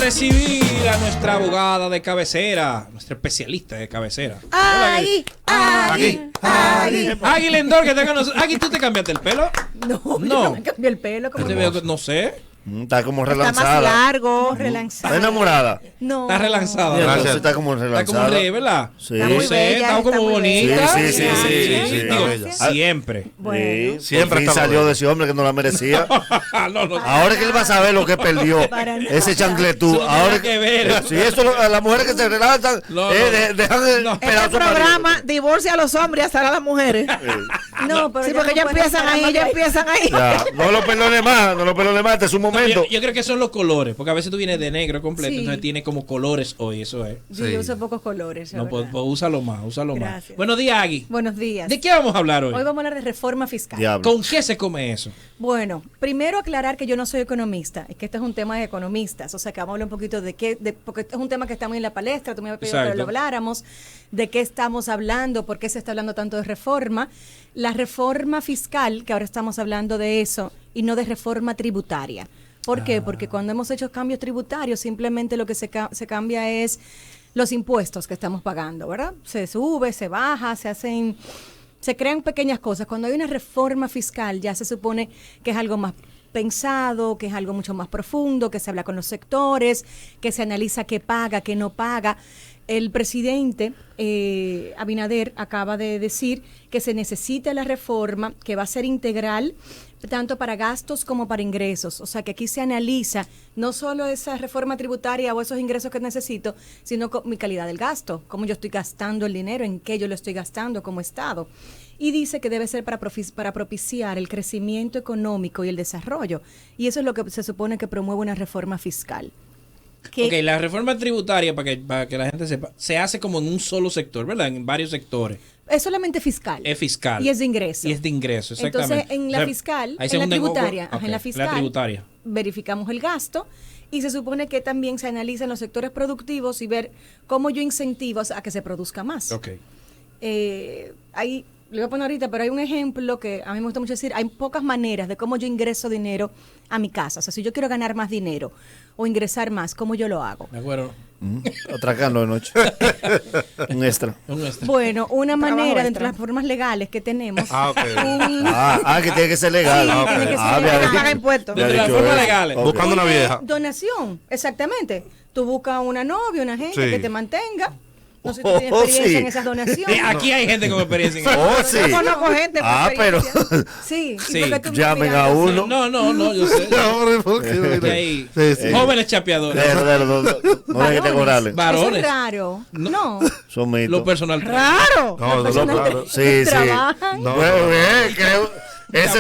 recibir a nuestra abogada de cabecera, nuestra especialista de cabecera. Agui Lendor, que está con nosotros. Agui, ¿tú te cambiaste el pelo? No, yo no me cambié el pelo. Yo te veo que no sé. Está como relanzada. Está más largo, relanzada. ¿Está enamorada? No. Está relanzada. Gracias. Está como relanzada. Está como rey, ¿verdad? Sí. No sé, está como bonita. Sí. Digo, siempre. Bueno. Siempre salió de ese hombre que no la merecía. No. Ahora que él va a saber lo que perdió. Ese chancletú. Eso no Ahora tiene que ver. Sí, eso las mujeres que se relanzan dejan el Este pedazo programa divorcia a los hombres y hasta a las mujeres. No, pero sí, porque ya empiezan ahí, Ya, no lo perdone más, este es un momento. Yo creo que son los colores, porque a veces tú vienes de negro completo, entonces tiene como colores hoy, eso es. Yo uso pocos colores. No, pues úsalo más. Gracias. Buenos días, Agui. Buenos días. ¿De qué vamos a hablar hoy? Hoy vamos a hablar de reforma fiscal. Diablo. ¿Con qué se come eso? Bueno, primero aclarar que yo no soy economista, es que este es un tema de economistas, o sea que vamos a hablar un poquito porque es un tema que está muy en la palestra, tú me habías pedido que lo habláramos, de qué estamos hablando, por qué se está hablando tanto de reforma. La reforma fiscal, que ahora estamos hablando de eso, y no de reforma tributaria. ¿Por qué? Porque cuando hemos hecho cambios tributarios, simplemente lo que se cambia es los impuestos que estamos pagando, ¿verdad? Se sube, se baja, se crean pequeñas cosas. Cuando hay una reforma fiscal ya se supone que es algo más pensado, que es algo mucho más profundo, que se habla con los sectores, que se analiza qué paga, qué no paga. El presidente Abinader acaba de decir que se necesita la reforma, que va a ser integral tanto para gastos como para ingresos. O sea, que aquí se analiza no solo esa reforma tributaria o esos ingresos que necesito, sino mi calidad del gasto, cómo yo estoy gastando el dinero, en qué yo lo estoy gastando como Estado. Y dice que debe ser para propiciar el crecimiento económico y el desarrollo. Y eso es lo que se supone que promueve una reforma fiscal. Ok, la reforma tributaria, para que la gente sepa, se hace como en un solo sector, ¿verdad? En varios sectores. Es solamente fiscal. Es fiscal. Y es de ingreso. Y es de ingreso, exactamente. Entonces, en la fiscal, en la tributaria, en la fiscal, la tributaria, verificamos el gasto y se supone que también se analizan los sectores productivos y ver cómo yo incentivo a que se produzca más. Ok. Ahí le voy a poner ahorita, pero hay un ejemplo que a mí me gusta mucho decir, hay pocas maneras de cómo yo ingreso dinero a mi casa. O sea, si yo quiero ganar más dinero o ingresar más, ¿cómo yo lo hago? De acuerdo. Atracando de noche. Un extra. Bueno, una manera dentro de las formas legales que tenemos. Que tiene que ser legal. Sí, tiene que ser legal. Paga impuestos. Dentro de las formas legales. Buscando una vieja. Donación, exactamente. Tú buscas una novia, una gente que te mantenga. No sé si tú tienes experiencia en esas donaciones. Aquí hay gente con experiencia en eso. Sí. Yo conozco gente con experiencia. Pero Sí. llamen a uno. No, yo sé. Jóvenes chapeadores. No hay que cobrarle. Varones. Eso es raro. No. Son mitos. Lo personal. Raro. No, claro. Sí. Trabajan. No. Creo. Es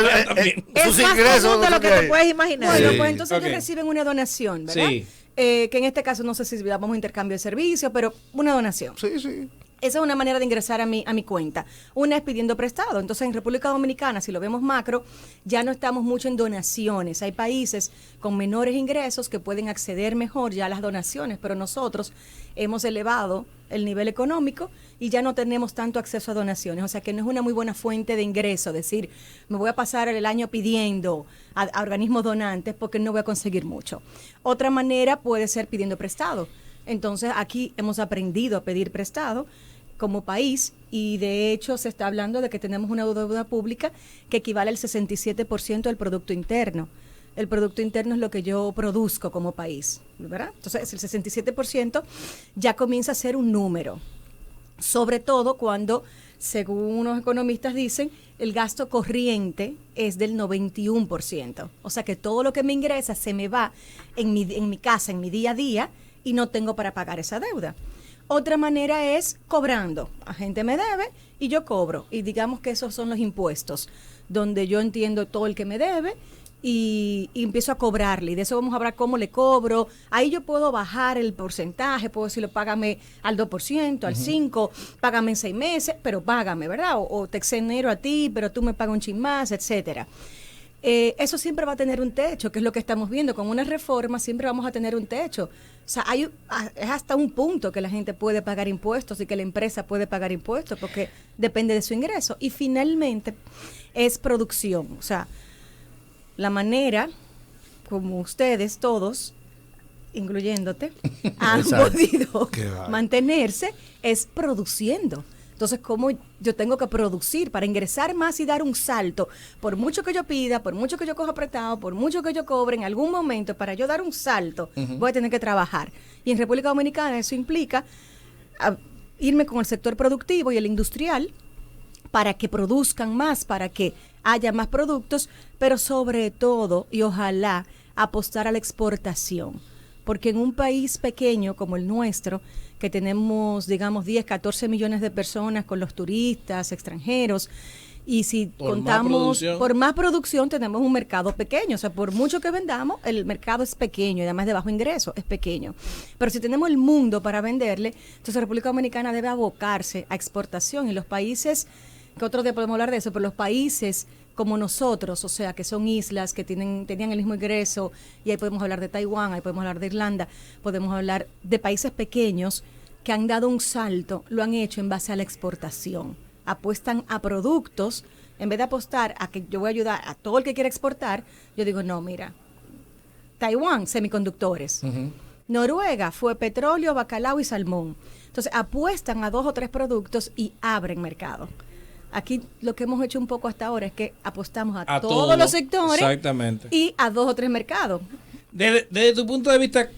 más común de lo que te puedes imaginar. Bueno, pues entonces ellos reciben una donación, ¿verdad? Sí. Que en este caso no sé si damos intercambio de servicio, pero una donación. Sí. Esa es una manera de ingresar a mi cuenta. Una es pidiendo prestado. Entonces, en República Dominicana, si lo vemos macro, ya no estamos mucho en donaciones. Hay países con menores ingresos que pueden acceder mejor ya a las donaciones, pero nosotros hemos elevado el nivel económico y ya no tenemos tanto acceso a donaciones. O sea, que no es una muy buena fuente de ingreso. Decir, me voy a pasar el año pidiendo a organismos donantes porque no voy a conseguir mucho. Otra manera puede ser pidiendo prestado. Entonces, aquí hemos aprendido a pedir prestado como país y de hecho se está hablando de que tenemos una deuda pública que equivale al 67% del Producto Interno. El Producto Interno es lo que yo produzco como país, ¿verdad? Entonces, el 67% ya comienza a ser un número, sobre todo cuando, según unos economistas dicen, el gasto corriente es del 91%. O sea que todo lo que me ingresa se me va en mi casa, en mi día a día, y no tengo para pagar esa deuda. Otra manera es cobrando. La gente me debe y yo cobro. Y digamos que esos son los impuestos, donde yo entiendo todo el que me debe y empiezo a cobrarle. Y de eso vamos a hablar cómo le cobro. Ahí yo puedo bajar el porcentaje, puedo decirle págame al 2%, al 5%, págame en 6 meses, pero págame, ¿verdad? O te exonero a ti, pero tú me pagas un chin más, etcétera. Eso siempre va a tener un techo, que es lo que estamos viendo. Con una reforma siempre vamos a tener un techo. O sea, es hasta un punto que la gente puede pagar impuestos y que la empresa puede pagar impuestos porque depende de su ingreso. Y finalmente es producción. O sea, la manera como ustedes todos incluyéndote, han Exacto. podido Qué va. mantenerse es produciendo. Entonces, ¿cómo yo tengo que producir para ingresar más y dar un salto? Por mucho que yo pida, por mucho que yo coja prestado, por mucho que yo cobre, en algún momento, para yo dar un salto, voy a tener que trabajar. Y en República Dominicana eso implica irme con el sector productivo y el industrial para que produzcan más, para que haya más productos, pero sobre todo, y ojalá, apostar a la exportación. Porque en un país pequeño como el nuestro, que tenemos, digamos, 10, 14 millones de personas con los turistas, extranjeros, y si contamos por más producción, tenemos un mercado pequeño. O sea, por mucho que vendamos, el mercado es pequeño y además de bajo ingreso es pequeño. Pero si tenemos el mundo para venderle, entonces la República Dominicana debe abocarse a exportación. Y los países, que otro día podemos hablar de eso, pero los países como nosotros, o sea, que son islas que tenían el mismo ingreso, y ahí podemos hablar de Taiwán, ahí podemos hablar de Irlanda, podemos hablar de países pequeños que han dado un salto, lo han hecho en base a la exportación. Apuestan a productos, en vez de apostar a que yo voy a ayudar a todo el que quiera exportar, yo digo, no, mira, Taiwán, semiconductores. Noruega fue petróleo, bacalao y salmón. Entonces apuestan a 2 o 3 productos y abren mercado. Aquí lo que hemos hecho un poco hasta ahora es que apostamos a todos todo, los sectores, exactamente, y a 2 o 3 mercados. Desde tu punto de vista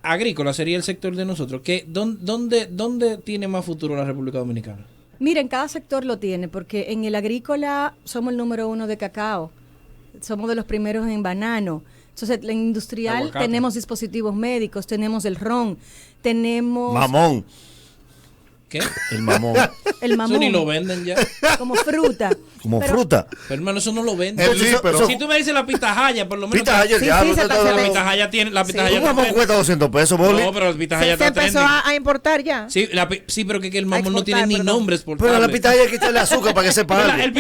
agrícola sería el sector de nosotros. ¿Dónde tiene más futuro la República Dominicana? Miren, cada sector lo tiene, porque en el agrícola somos el número 1 de cacao, somos de los primeros en banano. Entonces, en industrial Aguacate. tenemos dispositivos médicos, tenemos el ron, tenemos Mamón. ¿Qué? El mamón. el Eso mamón ni lo venden ya. como fruta. Como Pero- fruta. Pero hermano, eso no lo venden. Entonces, Sí, pero- Si tú me dices la pitahaya, por lo menos. Pitahaya, el Sí, diablo. sí, se usted está- está La hablando- pitahaya tiene. La pitahaya Un mamón está cuesta 200 pesos, Boli. No, pero la pitahaya Se está empezó trending. a importar ya. Sí, sí, pero que el mamón no exportar, tiene ni perdón. nombres por Pero a la pitahaya hay que quitarle azúcar para que sepa Pero algo. la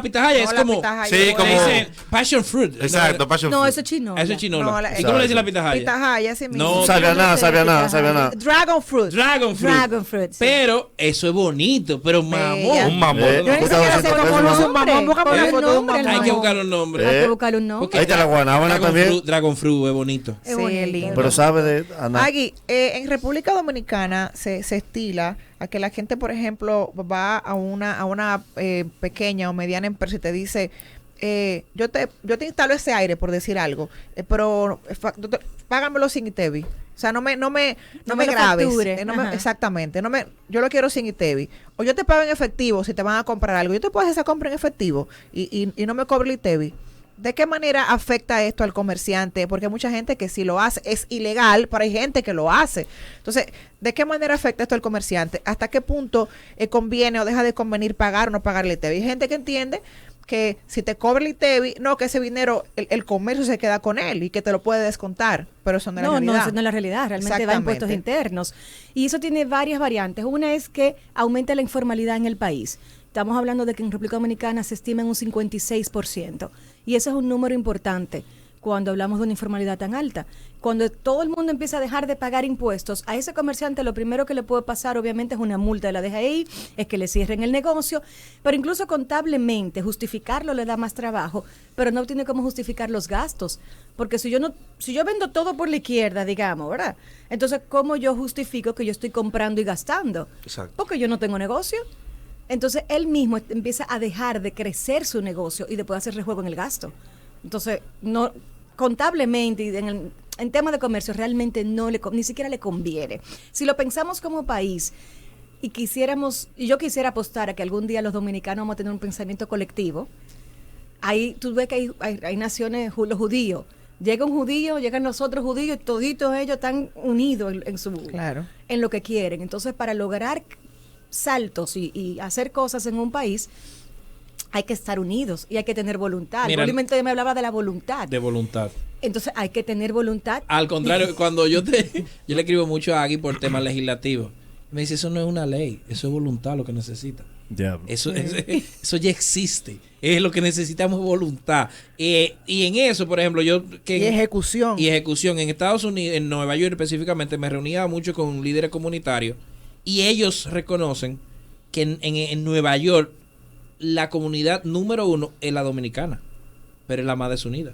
pitahaya No, es la como. pitahaya Sí, Le como- dicen passion fruit. Exacto, passion No, fruit. eso es chino. Eso es chinola. No, la- ¿Y cómo le dice la pitahaya? Pitahaya, así mismo. No, Sabe a nada, sabe a nada, sabe a nada. Dragon fruit. Dragon fruit. Dragon fruit, sí. Pero eso es bonito, pero mamón. Un mamón. Eh, Yo ni cuesta siquiera sé 200 cómo pesos. lo hace un mamón. Búscame una El foto de un nombre, el mamón. Hay que mamón. buscar un nombre. Hay que buscar un nombre. Porque Ahí está la guanábana también. Dragon fruit es bonito. Es Sí, bonito, es lindo. Pero sabe de Ana. Agui, en República Dominicana se estila a que la gente, por ejemplo, va a una pequeña o mediana empresa y te dice, yo te instalo ese aire, por decir algo, pero págamelo sin ITEVI. O sea, no me No me lo grabes. facture. Ajá. Exactamente. Yo lo quiero sin ITEVI. O yo te pago en efectivo si te van a comprar algo. Yo te puedo hacer esa compra en efectivo y no me cobro el ITEVI. ¿De qué manera afecta esto al comerciante? Porque hay mucha gente que si lo hace es ilegal, pero hay gente que lo hace. Entonces, ¿de qué manera afecta esto al comerciante? ¿Hasta qué punto conviene o deja de convenir pagar o no pagar el ITEVI? Hay gente que entiende que si te cobra el ITEVI, no, que ese dinero, el comercio se queda con él y que te lo puede descontar, pero eso no es la No, realidad. eso no es la realidad, realmente va a Exactamente. impuestos internos. Y eso tiene varias variantes. Una es que aumenta la informalidad en el país. Estamos hablando de que en República Dominicana se estima en un 56%. Y ese es un número importante cuando hablamos de una informalidad tan alta. Cuando todo el mundo empieza a dejar de pagar impuestos, a ese comerciante lo primero que le puede pasar obviamente es una multa de la DGI, es que le cierren el negocio, pero incluso contablemente justificarlo le da más trabajo, pero no tiene cómo justificar los gastos, porque si yo vendo todo por la izquierda, digamos, ¿verdad? Entonces, ¿cómo yo justifico que yo estoy comprando y gastando? Exacto. Porque yo no tengo negocio. Entonces, él mismo empieza a dejar de crecer su negocio y de poder hacer rejuego en el gasto. Entonces, no contablemente y en temas de comercio realmente ni siquiera le conviene. Si lo pensamos como país y yo quisiera apostar a que algún día los dominicanos vamos a tener un pensamiento colectivo, ahí tú ves que hay naciones, los judíos. Llega un judío, llegan los otros judíos y toditos ellos están unidos Claro. en lo que quieren. Entonces, para lograr saltos y hacer cosas en un país, hay que estar unidos y hay que tener voluntad. Mira, Obviamente me hablaba de la voluntad. De voluntad. Entonces hay que tener voluntad. Al contrario, cuando yo le escribo mucho a Agui por temas legislativos, me dice, eso no es una ley, eso es voluntad lo que necesita. Diablo. Eso ya existe. Es lo que necesitamos, voluntad. Y en eso, por ejemplo, Y ejecución. Y ejecución. En Estados Unidos, en Nueva York específicamente, me reunía mucho con líderes comunitarios y ellos reconocen que en Nueva York la comunidad número 1 es la dominicana, pero es la más desunida.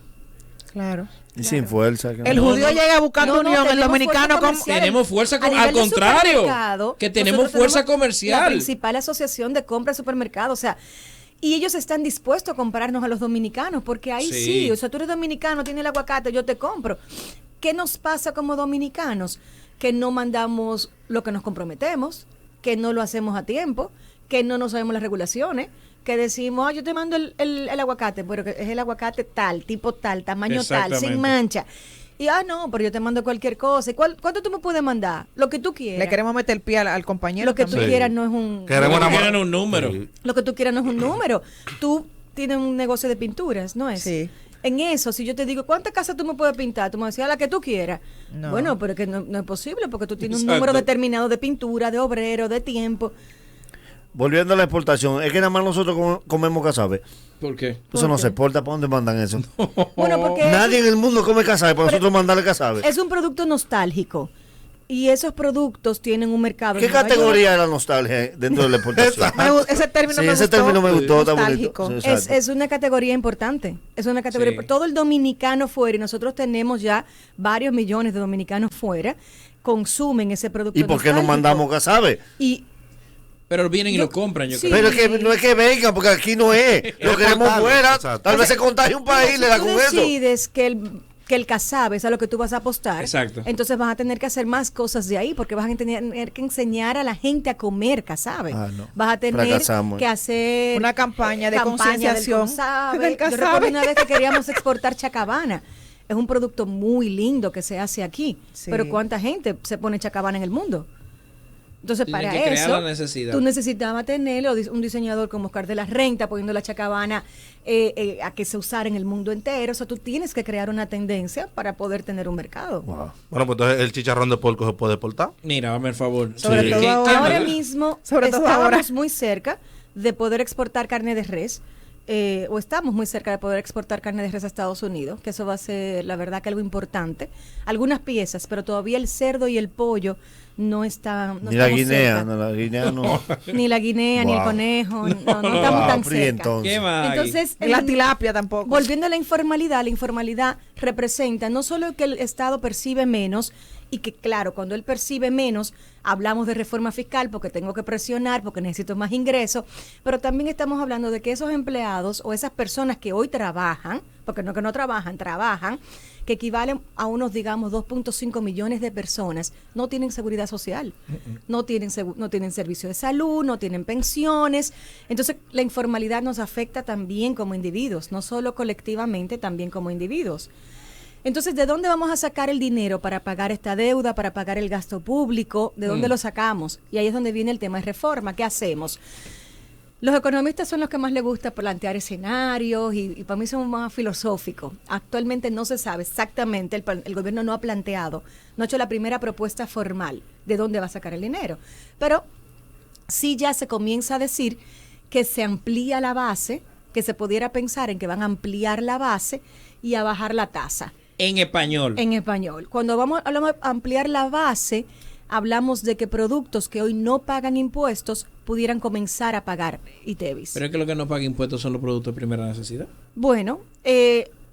Claro. Y sin fuerza. que El no. judío llega buscando No, no, unión, el tenemos dominicano fuerza como... comercial. Tenemos fuerza A nivel al de contrario, supermercado, que tenemos nosotros fuerza tenemos La comercial. principal asociación de compra de supermercados, o sea, y ellos están dispuestos a comprarnos a los dominicanos, porque ahí Sí. sí, o sea, tú eres dominicano, tienes el aguacate, yo te compro. ¿Qué nos pasa como dominicanos? Que no mandamos lo que nos comprometemos, que no lo hacemos a tiempo, que no nos sabemos las regulaciones, que decimos, yo te mando el aguacate, pero que es el aguacate tal, tipo tal, tamaño tal, Exactamente. sin mancha. Y, no, pero yo te mando cualquier cosa. ¿Y cuánto tú me puedes mandar? Lo que tú quieras. Le queremos meter el pie al compañero. Lo que tú también. Sí. quieras no es un... Queremos No enamorar- quieren un número. Sí. Lo que tú quieras no es un número. Tú tienes un negocio de pinturas, ¿no es? Sí. En eso, si yo te digo, ¿cuántas casas tú me puedes pintar? Tú me decías, la que tú quieras. No. Bueno, pero es que no es posible porque tú tienes un Exacto. número determinado de pintura, de obrero, de tiempo. Volviendo a la exportación, es que nada más nosotros comemos casabe. ¿Por qué? Eso no qué? se exporta. ¿Para dónde mandan eso? Bueno, porque Nadie en el mundo come casabe. Para nosotros mandarle casabe. es un producto nostálgico. Y esos productos tienen un mercado. ¿Qué en Nueva categoría es la nostalgia dentro de la exportación? Ese término Sí, me ese gustó. término me gustó, está Nostálgico. bonito. Sí, York. exacto. Es una categoría importante. Es una categoría. Sí. Todo el dominicano fuera, y nosotros tenemos ya varios millones de dominicanos fuera, consumen ese producto. ¿Y por qué no nostálgico. mandamos casabe? Y Pero vienen y Yo- lo compran, yo sí. creo. Pero es que no es que vengan, porque aquí no es. Lo queremos exportarlo, fuera. exacto. Tal vez se contagie un país y si le da tú con eso. decides que el casabe es a lo que tú vas a apostar, Exacto. entonces vas a tener que hacer más cosas de ahí, porque vas a tener que enseñar a la gente a comer casabe. Ah, no. Vas a tener Fracasamos. que hacer Una campaña de del concienciación casabe. del Yo casabe. recuerdo una vez que queríamos exportar chacabana. Es un producto muy lindo que se hace aquí, Sí. pero ¿cuánta gente se pone chacabana en el mundo? Entonces, Tienen para que crear eso, la necesidad. tú necesitabas tener un diseñador como Oscar de la Renta poniendo la chacabana a que se usara en el mundo entero. O sea, tú tienes que crear una tendencia para poder tener un mercado. Wow. Bueno, pues entonces el chicharrón de puerco se puede exportar. Mira, dame el favor. Sobre Sí. todo ¿Qué- qué Ahora más? mismo Sobre todo estábamos ahora. muy cerca de poder exportar carne de res. O estamos muy cerca de poder exportar carne de res a Estados Unidos, que eso va a ser, la verdad, que algo importante. Algunas piezas, pero todavía el cerdo y el pollo no están. No Ni la estamos guinea, cerca. no, la guinea no. Ni la guinea, ni el Wow. conejo, no estamos Wow, tan Pri, cerca. entonces. ¿Qué más? Entonces, Y la tilapia tampoco. volviendo a la informalidad representa no solo que el Estado percibe menos, y que claro, cuando él percibe menos, hablamos de reforma fiscal porque tengo que presionar, porque necesito más ingresos, pero también estamos hablando de que esos empleados o esas personas que hoy trabajan, porque no que no trabajan, que equivalen a unos, digamos, 2.5 millones de personas, no tienen seguridad social, no tienen servicio de salud, no tienen pensiones. Entonces, la informalidad nos afecta también como individuos, no solo colectivamente, también como individuos. Entonces, ¿de dónde vamos a sacar el dinero para pagar esta deuda, para pagar el gasto público? ¿De dónde lo sacamos? Y ahí es donde viene el tema de reforma. ¿Qué hacemos? Los economistas son los que más les gusta plantear escenarios y para mí son más filosóficos. Actualmente no se sabe exactamente, el gobierno no ha planteado, no ha hecho la primera propuesta formal de dónde va a sacar el dinero. Pero sí ya se comienza a decir que se amplía la base, que se pudiera pensar en que van a ampliar la base y a bajar la tasa. En español. En español. Cuando hablamos de ampliar la base, hablamos de que productos que hoy no pagan impuestos pudieran comenzar a pagar ITEVIS. Pero es que lo que no paga impuestos son los productos de primera necesidad. Bueno,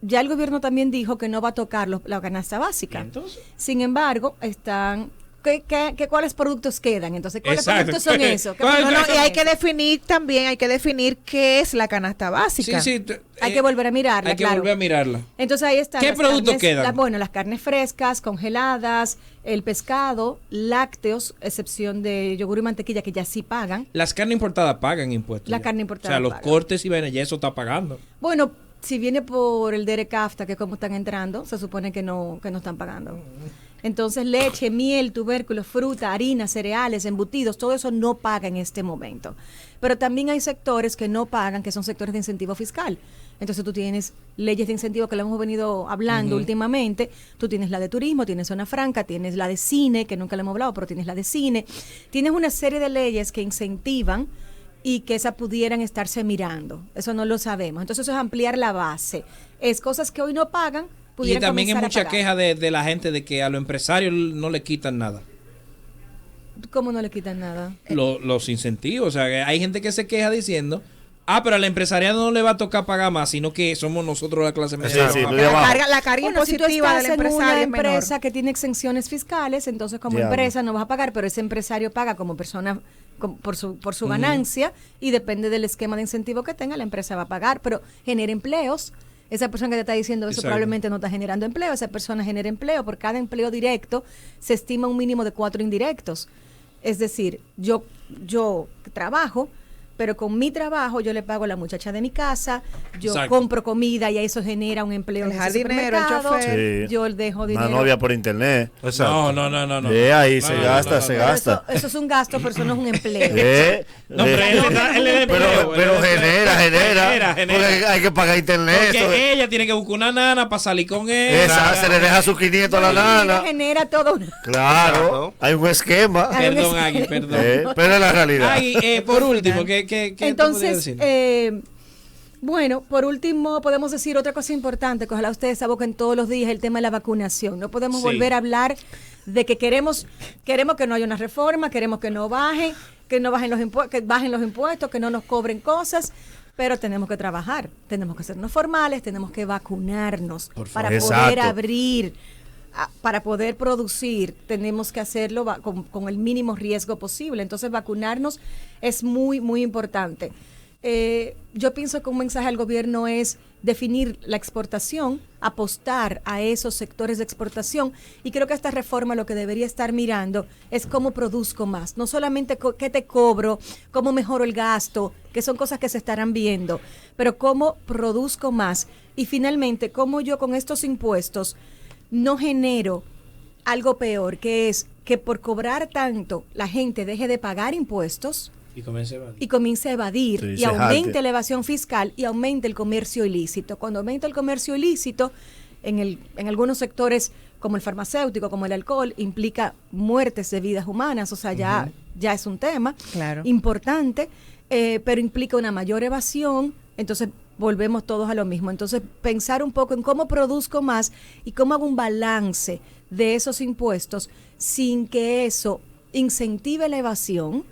ya el gobierno también dijo que no va a tocar la canasta básica. ¿Y entonces? Sin embargo, están... ¿Cuáles productos quedan? Entonces, ¿cuáles Exacto. productos son esos? ¿Qué ¿Cuál- productos No, y son hay que esos? definir también, qué es la canasta básica. Sí, Hay que volver a mirarla, Hay que claro. volver a mirarla. Entonces ahí están. ¿Qué las productos carnes- quedan? bueno, las carnes frescas, congeladas, el pescado, lácteos, excepción de yogur y mantequilla que ya sí pagan. Las carnes importadas pagan impuestos. La ya. carne importada O sea, los paga. cortes y vainas, ya eso está pagando. Bueno, si viene por el DERECAFTA, que es como están entrando, se supone que no están pagando. Entonces, leche, miel, tubérculos, fruta, harina, cereales, embutidos, todo eso no paga en este momento. Pero también hay sectores que no pagan, que son sectores de incentivo fiscal. Entonces, tú tienes leyes de incentivo que lo hemos venido hablando últimamente. Tú tienes la de turismo, tienes zona franca, tienes la de cine, que nunca la hemos hablado, pero tienes la de cine. Tienes una serie de leyes que incentivan y que esas pudieran estarse mirando. Eso no lo sabemos. Entonces, eso es ampliar la base. Es cosas que hoy no pagan. Y pudieran también hay comenzar a mucha pagar. queja de la gente de que a los empresarios no le quitan nada. ¿Cómo no le quitan nada? Los incentivos. O sea, que hay gente que se queja diciendo pero al empresariado no le va a tocar pagar más, sino que somos nosotros la clase media. Sí, que sí, vamos a muy pagar. abajo. La carga Bueno, si tú impositiva del estás en empresario una es menor. empresa que tiene exenciones fiscales, entonces como Diablo. empresa no vas a pagar, pero ese empresario paga como persona por su ganancia y depende del esquema de incentivo que tenga, la empresa va a pagar, pero genera empleos. Esa persona que te está diciendo eso Exacto. probablemente no está generando empleo, esa persona genera empleo. Por cada empleo directo se estima un mínimo de 4 indirectos. Es decir, yo trabajo, pero con mi trabajo yo le pago a la muchacha de mi casa, yo Exacto. compro comida y eso genera un empleo El en ese jardinero, el supermercado. chofer. Sí. Yo dejo dinero. Una novia por internet. Exacto. No. Ahí No, se no, gasta, no, se no. Pero gasta. eso es un gasto, pero eso no es un empleo. No, pero él le da empleo, Pero él le da genera. genera. Porque hay que pagar internet. Porque eso es- ella tiene que buscar una nana para salir con él. Esa, se le deja sus 500 a la Y nana. genera todo un... Claro, Exacto. hay un esquema. Hay un Perdón, esquema. Agui, perdón. Pero es la realidad. Agui, por último, ¿qué te podría Entonces, decir? bueno, por último, podemos decir otra cosa importante, que ojalá ustedes aboquen todos los días, el tema de la vacunación. No podemos Sí. volver a hablar de que queremos que no haya una reforma, queremos que no bajen, que no bajen los impuestos, que bajen los impuestos, que no nos cobren cosas, pero tenemos que trabajar, tenemos que hacernos formales, tenemos que vacunarnos para poder Exacto. abrir, para poder producir, tenemos que hacerlo con el mínimo riesgo posible. Entonces, vacunarnos es muy, muy importante. Yo pienso que un mensaje al gobierno es definir la exportación, apostar a esos sectores de exportación, y creo que esta reforma lo que debería estar mirando es cómo produzco más, no solamente qué te cobro, cómo mejoro el gasto, que son cosas que se estarán viendo, pero cómo produzco más y finalmente cómo yo con estos impuestos no genero algo peor, que es que por cobrar tanto la gente deje de pagar impuestos Y comencé a y comience a evadir Sí, y se aumente jalte. la evasión fiscal y aumente el comercio ilícito. Cuando aumenta el comercio ilícito, en algunos sectores como el farmacéutico, como el alcohol, implica muertes de vidas humanas, o sea, ya es un tema Claro. importante, pero implica una mayor evasión, entonces volvemos todos a lo mismo. Entonces, pensar un poco en cómo produzco más y cómo hago un balance de esos impuestos sin que eso incentive la evasión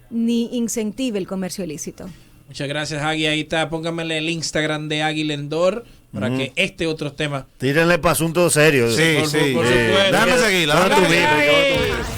ni incentive el comercio ilícito. Muchas gracias, Agui. Ahí está, pónganmele el Instagram de Agui Lendor para que otros temas. Tírenle para asuntos serios. Sí, Por sí. supuesto. Déjame seguirla. ¿Dónde tú déjame vives? seguirla. Agui. ¿Dónde tú vives?